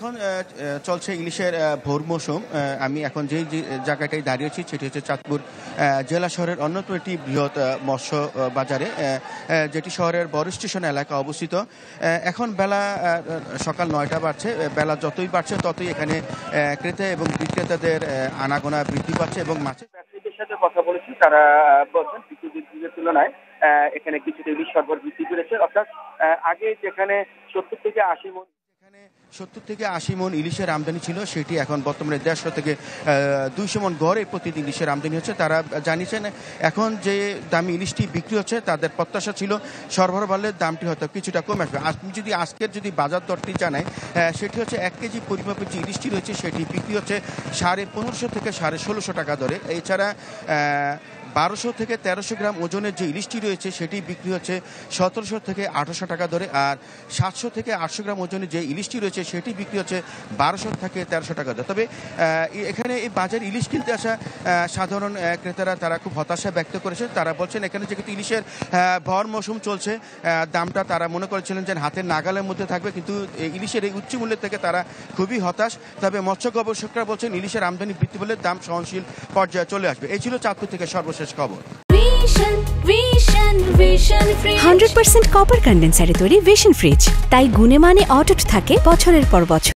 এখন চলছে ইলিশের ভোর মৌসুম। আমি এখন যে জায়গাটায় দাঁড়িয়েছি সেটি হচ্ছে চাঁদপুর জেলা শহরের অন্যতম একটি বৃহৎ মৎস্য বাজারে, যেটি শহরের বড় স্টেশন এলাকা অবস্থিত। এখন বেলা সকাল 9টা বাজছে। বেলা যতই বাড়ছে ততই এখানে ক্রেতা এবং বিক্রেতাদের আনাগোনা বৃদ্ধি পাচ্ছে এবং মাছের ব্যবসায়ীদের সাথে কথা বলেছি, তারা বলছেন বিদ্যুতের তুলনায় এখানে কিছুটা ইলিশ সরবরাহ বৃদ্ধি করেছে। অর্থাৎ আগে যেখানে 70 থেকে 80 মণ ইলিশের আমদানি ছিল, সেটি এখন বর্তমানে 150 থেকে 200 মণ গড়ে প্রতিদিন ইলিশের আমদানি হচ্ছে। তারা জানিয়েছেন এখন যে দামি ইলিশটি বিক্রি হচ্ছে, তাদের প্রত্যাশা ছিল সরবরাহ বাড়লে দামটি হয়তো কিছুটা কমে আসবে। আপনি যদি আজকের বাজার দরটি জানাই, সেটি হচ্ছে 1 কেজি পরিমাপের যে ইলিশটি রয়েছে সেটি বিক্রি হচ্ছে 1550 থেকে 1650 টাকা দরে। এছাড়া 1200 থেকে 1300 গ্রাম ওজনের যে ইলিশটি রয়েছে সেটি বিক্রি হচ্ছে 1700 থেকে 1800 টাকা দরে। আর 700 থেকে 800 গ্রাম ওজনের যে ইলিশটি রয়েছে সেটি বিক্রি হচ্ছে 1200 থেকে 1300 টাকা দরে। তবে এখানে এই বাজারে ইলিশ কিনতে আসা সাধারণ ক্রেতারা তারা খুব হতাশা ব্যক্ত করেছে। তারা বলছেন এখানে যেহেতু ইলিশের ভর মৌসুম চলছে, দামটা তারা মনে করেছিলেন যে হাতের নাগালের মধ্যে থাকবে, কিন্তু ইলিশের এই উচ্চ মূল্যের থেকে তারা খুবই হতাশ। তবে মৎস্য গবেষকরা বলছেন ইলিশের আমদানি বৃদ্ধি পেলে দাম সহনশীল পর্যায়ে চলে আসবে। এই ছিল চাঁদপুর থেকে সর্বশেষ খবর। 100% কপার কন্ডেন্সারে তৈরি ভিশন ফ্রিজ, তাই গুণে মানে অটুট থাকে বছরের পর বছর।